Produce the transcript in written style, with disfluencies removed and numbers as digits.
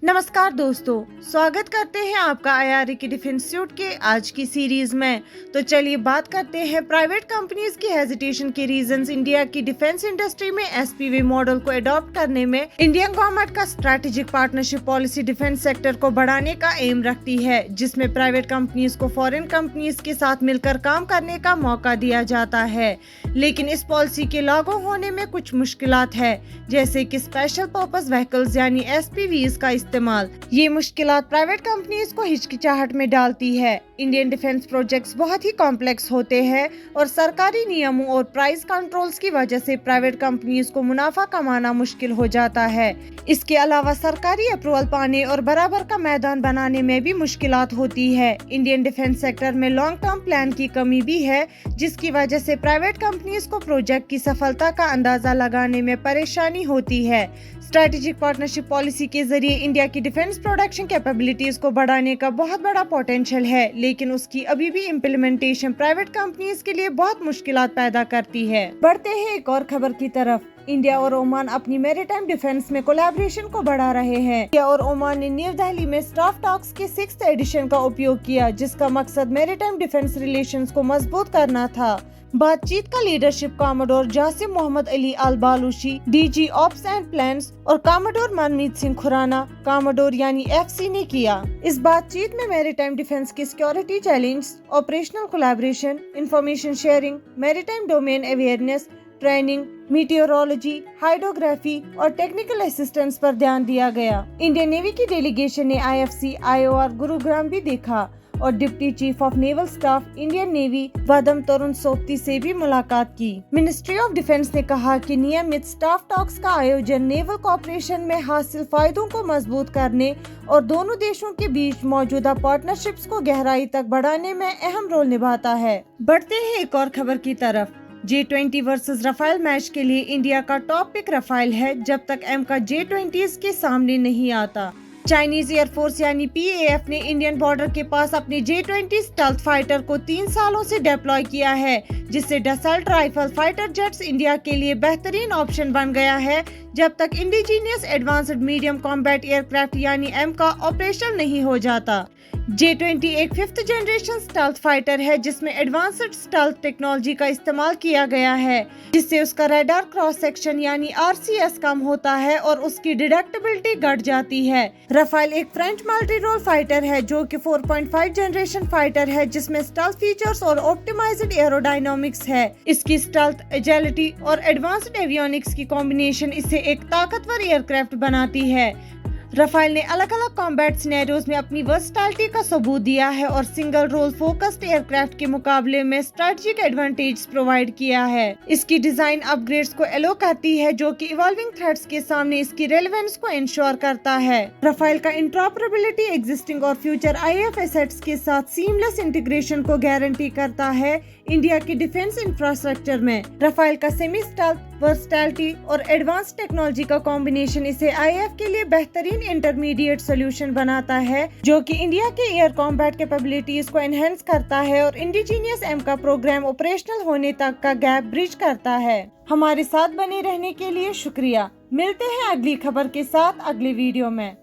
नमस्कार दोस्तों, स्वागत करते हैं आपका आईआरए की डिफेंस सूट के आज की सीरीज में। तो चलिए बात करते हैं प्राइवेट कंपनीज की हेजिटेशन के रीजंस इंडिया की डिफेंस इंडस्ट्री में एसपीवी मॉडल को अडॉप्ट करने में। इंडियन गवर्नमेंट का strategic partnership policy defence sector को बढ़ाने का एम रखती है, जिसमें प्राइवेट कंपनीज को फॉरेन कंपनीज के साथ मिलकर काम करने का मौका दिया जाता है। लेकिन इस पॉलिसी के लागू होने में कुछ मुश्किलात है, जैसे कि स्पेशल पर्पस व्हीकल्स यानी एसपीवीज का इस्तेमाल। ये मुश्किलात प्राइवेट कंपनीज को हिचकिचाहट में डालती है। इंडियन डिफेंस प्रोजेक्ट्स बहुत ही कॉम्प्लेक्स होते हैं और सरकारी नियमों और प्राइस कंट्रोल्स की वजह से प्राइवेट कंपनीज को मुनाफा कमाना मुश्किल हो जाता है। इसके अलावा सरकारी अप्रूवल पाने और बराबर का मैदान बनाने में भी मुश्किलात होती है। इंडियन डिफेंस सेक्टर में लॉन्ग टर्म प्लान की कमी भी है, जिसकी वजह से प्राइवेट कंपनीज को प्रोजेक्ट की सफलता का अंदाजा लगाने में परेशानी होती है। स्ट्रैटेजिक पार्टनरशिप पॉलिसी के जरिए इंडिया की डिफेंस प्रोडक्शन कैपेबिलिटीज को बढ़ाने का बहुत बड़ा पोटेंशियल है, लेकिन उसकी अभी भी इम्प्लीमेंटेशन प्राइवेट कंपनीज के लिए बहुत मुश्किलात पैदा करती है। बढ़ते हैं एक और खबर की तरफ। इंडिया और ओमान अपनी मैरीटाइम डिफेंस में कोलैबोरेशन को बढ़ा रहे हैं। इंडिया और ओमान ने न्यू दिल्ली में स्टाफ टॉक्स के 6th एडिशन का उपयोग किया, जिसका मकसद मैरीटाइम डिफेंस रिलेशंस को मजबूत करना था। बातचीत का leadership commodore Jasim Mohammed Ali Al Balushi, DG ops and plans, और कॉमोडोर मनमीत सिंह खुराना, कॉमोडोर यानी एफसी ने किया। इस बातचीत में मैरीटाइम डिफेंस की security challenge, operational collaboration, information sharing, maritime domain awareness, training, meteorology, hydrography और टेक्निकल असिस्टेंस पर ध्यान दिया गया। इंडियन नेवी की डेलीगेशन ने आईएफसी आईओआर गुरुग्राम भी देखा और deputy chief of naval staff Indian Navy वदम तरुण सोपती से भी मुलाकात की। मिनिस्ट्री ऑफ डिफेंस ने कहा कि नियमित स्टाफ टॉक्स का आयोजन नेवल कॉपरेशन में हासिल फायदों को मजबूत करने और दोनों देशों के बीच मौजूदा पार्टनरशिप्स को गहराई तक बढ़ाने में अहम रोल निभाता है। बढ़ते हैं एक और खबर की तरफ। J20 वर्सेस रफाल मैच के लिए इंडिया का टॉप पिक रफाल है, जब तक एम का J20s के सामने नहीं आता। चाइनीज एयरफोर्स यानी PAF ने इंडियन बॉर्डर के पास अपने J20 स्टेल्थ फाइटर को 3 सालों से डिप्लॉय किया है, जिससे डसल्ट राइफल फाइटर जेट्स इंडिया के लिए बेहतरीन ऑप्शन बन गया है, जब तक indigenous advanced medium combat aircraft यानी एम का ऑपरेशन नहीं हो जाता। J20 एक 5th जनरेशन स्टेल्थ फाइटर है, जिसमें एडवांस्ड स्टेल्थ टेक्नोलॉजी का इस्तेमाल किया गया है, जिससे उसका रडार क्रॉस सेक्शन यानी RCS कम होता है और उसकी डिटेक्टिबिलिटी घट जाती है। रफाल एक फ्रेंच मल्टी रोल फाइटर है, जो कि 4.5 जनरेशन फाइटर है, जिसमें स्टेल्थ फीचर्स और ऑप्टिमाइज्ड एरोडायनामिक्स है। इसकी स्टेल्थ, एजिलिटी और एडवांस्ड एवियोनिक्स की कॉम्बिनेशन इसे एक ताकतवर एयरक्राफ्ट बनाती है। रफाल ने अलग अलग कॉम्बैट सिनेरियोज में अपनी वर्सटैलिटी का सबूत दिया है और सिंगल रोल फोकस्ड एयरक्राफ्ट के मुकाबले में स्ट्रेटेजिक एडवांटेज प्रोवाइड किया है। इसकी डिजाइन अपग्रेड्स को एलो करती है, जो कि इवॉल्विंग थ्रेट्स के सामने इसकी रेलेवेंस को इंश्योर करता है। रफाल का इंटरऑपरेबिलिटी एग्जिस्टिंग और फ्यूचर IAF एसेट्स के साथ सीमलेस इंटीग्रेशन को गारंटी करता है। इंडिया की डिफेंस इंफ्रास्ट्रक्चर में रफाल का सेमी स्टेल्थ, वर्सटैलिटी और एडवांस टेक्नोलॉजी का कॉम्बिनेशन इसे IAF के लिए बेहतरीन इंटरमीडिएट सॉल्यूशन बनाता है, जो कि इंडिया के एयर कॉम्बैट कैपेबिलिटीज को एनहेंस करता है और इंडिजीनियस एम का प्रोग्राम ऑपरेशनल होने तक का गैप ब्रिज करता है। हमारे साथ बने रहने के लिए शुक्रिया। मिलते हैं अगली खबर के साथ अगले वीडियो में।